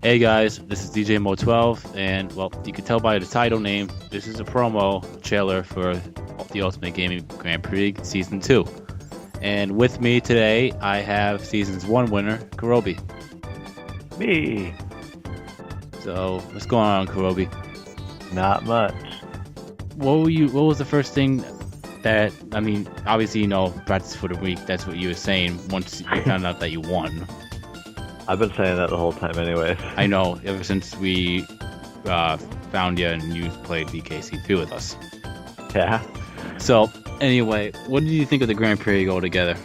Hey guys, this is DJ Mo12, and well, you can tell by the title name, this is a promo trailer for the Ultimate Gaming Grand Prix Season 2. And with me today, I have Season's 1 winner, Kirby. Me. So, what's going on, Kirby? Not much. What was the first thing that, obviously, practice for the week, that's what you were saying once you found out that you won. I've been saying that the whole time anyways. I know, ever since we found you and you played VKC2 with us. Yeah. So, anyway, what did you think of the Grand Prix altogether?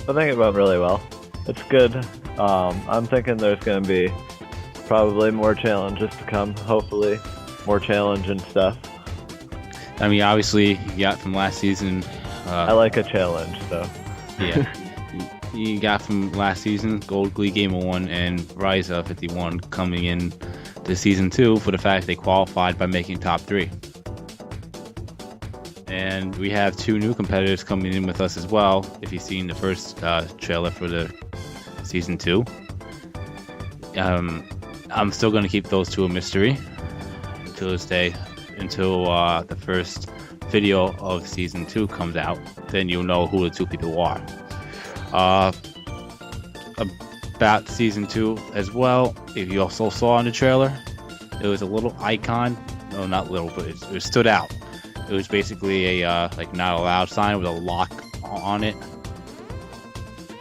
I think it went really well. It's good. I'm thinking there's going to be probably more challenges to come, hopefully. More challenging stuff. I mean, obviously, you got from last season. I like a challenge, so. Yeah. You got from last season, Gold Glee Gamer 1 and Ryza 51 coming in to Season 2 for the fact they qualified by making top 3. And we have 2 new competitors coming in with us as well, if you've seen the first trailer for the Season 2. I'm still going to keep those 2 a mystery until this day, until the first video of Season 2 comes out. Then you'll know who the 2 people are. About Season 2 as well, if you also saw in the trailer, there was a little icon. No, not little, but it stood out. It was basically a not allowed sign with a lock on it.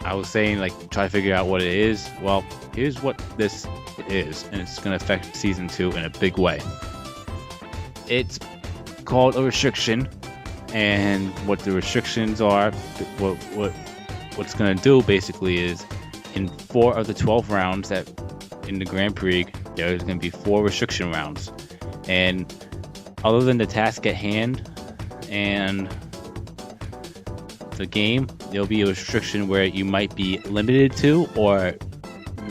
I was saying try to figure out what it is. Well, here's what this is, and it's going to affect Season 2 in a big way. It's called a restriction, and what the restrictions are, what it's going to do basically is in 4 of the 12 rounds that in the Grand Prix, there's going to be 4 restriction rounds. And other than the task at hand and the game, there'll be a restriction where you might be limited to or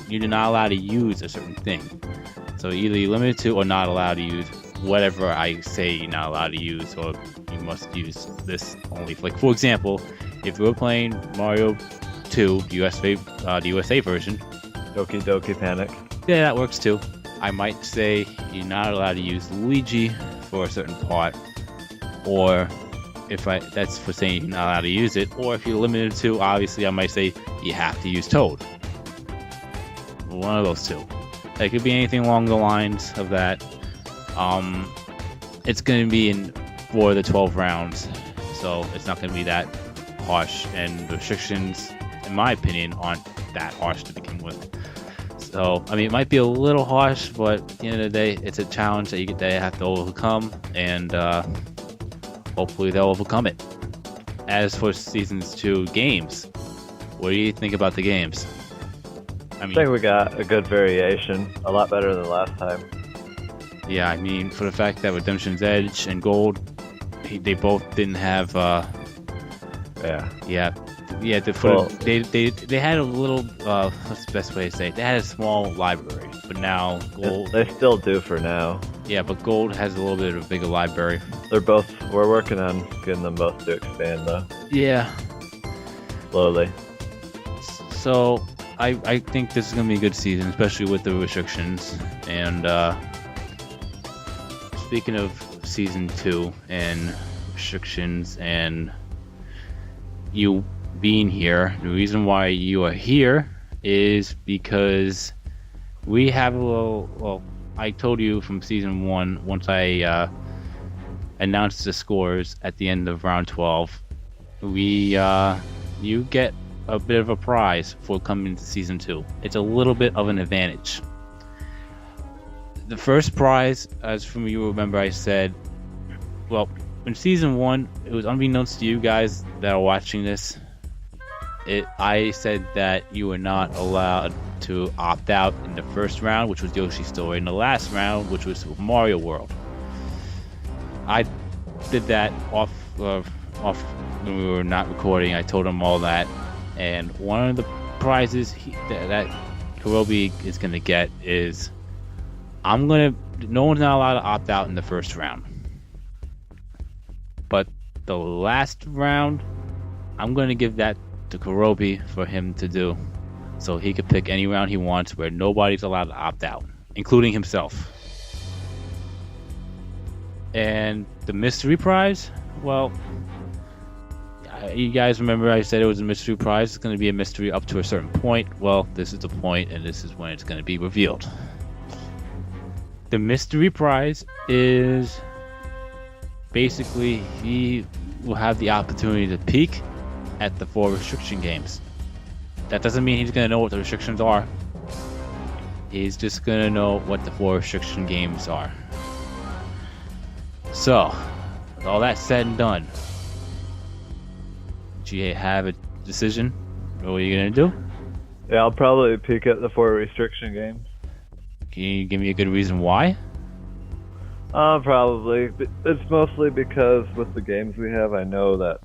you're not allowed to use a certain thing. So either you're limited to or not allowed to use whatever I say you're not allowed to use, or you must use this only. For example, if we're playing Mario 2, the USA version. Doki Doki Panic. Yeah, that works too. I might say you're not allowed to use Luigi for a certain part, or that's for saying you're not allowed to use it, or if you're limited to, obviously I might say you have to use Toad. One of those 2. It could be anything along the lines of that. It's going to be in 4 of the 12 rounds, so it's not going to be that harsh, and the restrictions, in my opinion, aren't that harsh to begin with. So, it might be a little harsh, but at the end of the day, it's a challenge that they have to overcome, and hopefully they'll overcome it. As for Seasons 2 games, what do you think about the games? I think we got a good variation, a lot better than last time. Yeah, for the fact that Redemption's Edge and Gold, they both didn't have they had a little what's the best way to say it? They had a small library, but now Gold, they still do for now. Yeah, but Gold has a little bit of a bigger library. We're working on getting them both to expand though. Yeah, slowly. So I think this is gonna be a good season, especially with the restrictions. And speaking of Season 2 and restrictions and you being here, the reason why you are here is because we have a little, well, I told you from Season 1, once I announced the scores at the end of round 12, you get a bit of a prize for coming to Season 2. It's a little bit of an advantage. The first prize, as from you remember, I said, well, in Season 1, it was unbeknownst to you guys that are watching this. I said that you were not allowed to opt out in the first round, which was Yoshi's Story, and the last round, which was Super Mario World. I did that off when we were not recording. I told him all that, and one of the prizes that Kirby is gonna get is no one's not allowed to opt out in the first round. But the last round, I'm going to give that to Kirby for him to do. So he could pick any round he wants where nobody's allowed to opt out. including himself. And the mystery prize, well, you guys remember I said it was a mystery prize. It's going to be a mystery up to a certain point. Well, this is the point, and this is when it's going to be revealed. The mystery prize is basically he will have the opportunity to peek at the 4 restriction games. That doesn't mean he's going to know what the restrictions are. He's just going to know what the 4 restriction games are. So, with all that said and done, do you have a decision? What are you going to do? Yeah, I'll probably peek at the 4 restriction games. Can you give me a good reason why? Probably. It's mostly because with the games we have, I know that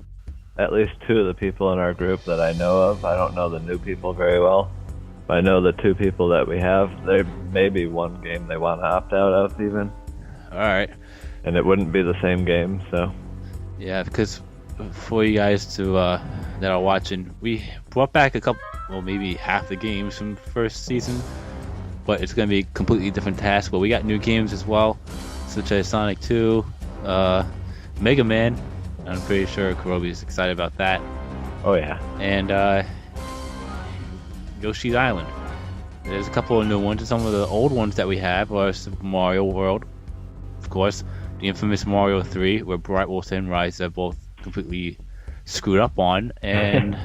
at least 2 of the people in our group that I know of, I don't know the new people very well, but I know the 2 people that we have, there may be one game they want to opt out of even. Alright. And it wouldn't be the same game, so. Yeah, because for you guys to that are watching, we brought back a couple, well, maybe half the games from first season, but it's going to be a completely different task. But we got new games as well, such as Sonic 2, Megaman. I'm pretty sure Kirby's excited about that. Oh yeah. And Yoshi's Island. There's a couple of new ones. Some of the old ones that we have are Super Mario World, of course, the infamous Mario 3, where Bright Wolf and Rise are both completely screwed up on, and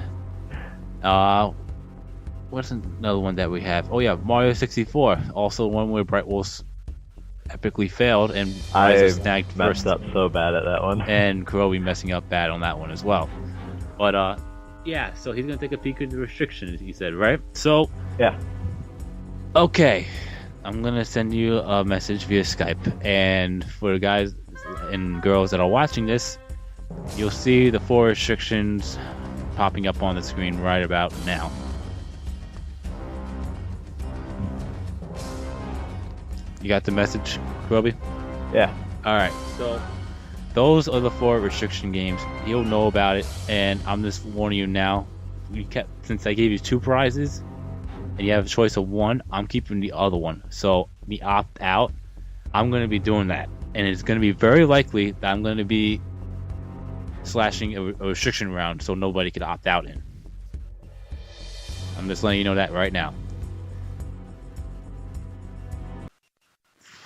what's another one that we have? Oh yeah, Mario 64, also one where Bright Wolf epically failed, and I snagged messed first up so bad at that one. and Kirby messing up bad on that one as well. But yeah, so he's gonna take a peek at the restrictions, he said, right? So yeah. Okay, I'm gonna send you a message via Skype, and for the guys and girls that are watching this, you'll see the 4 restrictions popping up on the screen right about now. You got the message, Kirby? Yeah. Alright, so those are the 4 restriction games. You'll know about it, and I'm just warning you now. Since I gave you 2 prizes, and you have a choice of 1, I'm keeping the other one. So, the opt out, I'm going to be doing that. And it's going to be very likely that I'm going to be slashing a restriction round so nobody could opt out in. I'm just letting you know that right now.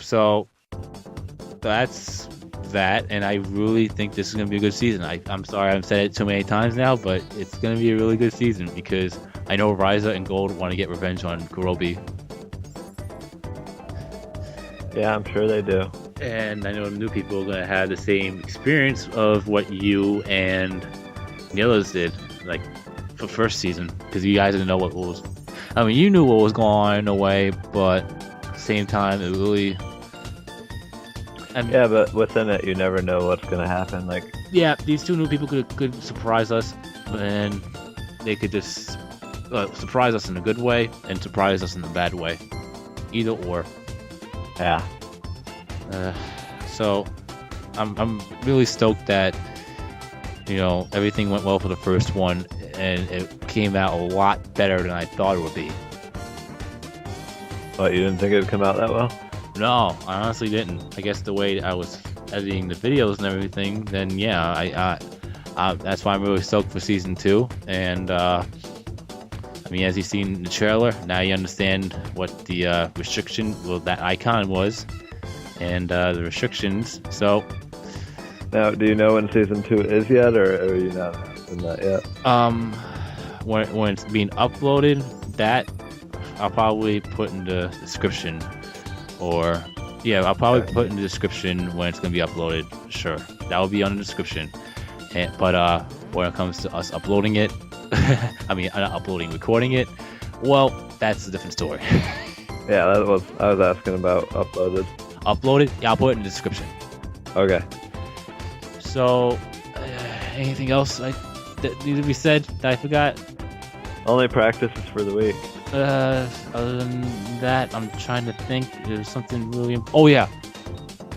So, that's that, and I really think this is going to be a good season. I'm sorry I've said it too many times now, but it's going to be a really good season because I know Ryza and Gold want to get revenge on Kurobi. Yeah, I'm sure they do. And I know new people are going to have the same experience of what you and the others did, like, for first season. Because you guys didn't know what was... I mean, you knew what was going on in a way, but at the same time, it really... Yeah, but within it, you never know what's going to happen. Like, yeah, these 2 new people could surprise us, and they could just surprise us in a good way and surprise us in a bad way. Either or. yeah. So I'm really stoked that everything went well for the first one, and it came out a lot better than I thought it would be. What, you didn't think it would come out that well? No, I honestly didn't. I guess the way I was editing the videos and everything, then yeah, I that's why I'm really stoked for season 2. And I mean, as you've seen in the trailer, now you understand what the restriction, well, that icon was, and the restrictions. So now, do you know when season 2 is yet, or are you not in that yet? When it's being uploaded, that I'll probably put in the description. Or, yeah, I'll probably put in the description when it's going to be uploaded. Sure, that will be on the description. But when it comes to us uploading it, I mean, not uploading, recording it, well, that's a different story. Yeah, I was asking about uploaded. Uploaded? Yeah, I'll put it in the description. Okay. So, anything else that needs to be said that I forgot? Only practices for the week. Other than that, I'm trying to think. There's something really... Oh, yeah.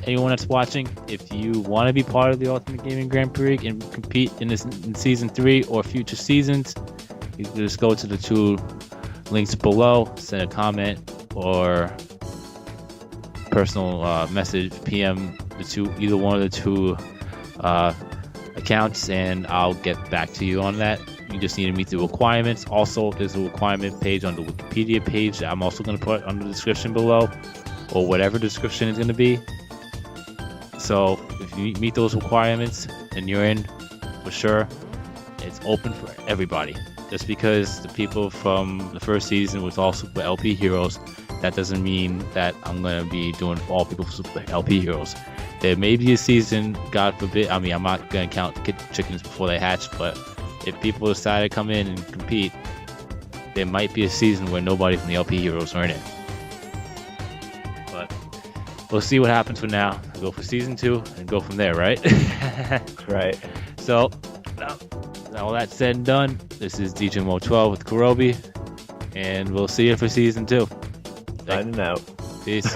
Anyone that's watching, if you want to be part of the Ultimate Gaming Grand Prix and compete in Season 3 or future seasons, you can just go to the 2 links below, send a comment, or personal message, PM either one of the two accounts, and I'll get back to you on that. You just need to meet the requirements. Also, there's a requirement page on the Wikipedia page that I'm also going to put under the description below, or whatever the description is going to be. So if you meet those requirements and you're in for sure, it's open for everybody. Just because the people from the first season was all Super LP Heroes, that doesn't mean that I'm going to be doing all people for Super LP Heroes. There may be a season, God forbid, I mean, I'm not going to count chickens before they hatch, but if people decide to come in and compete, there might be a season where nobody from the LP Heroes are in it. But we'll see what happens for now. We'll go for season 2 and go from there, right? Right. So, now all that said and done, this is DJ Mo 12 with Kurobi, and we'll see you for season 2. Signing out. Peace.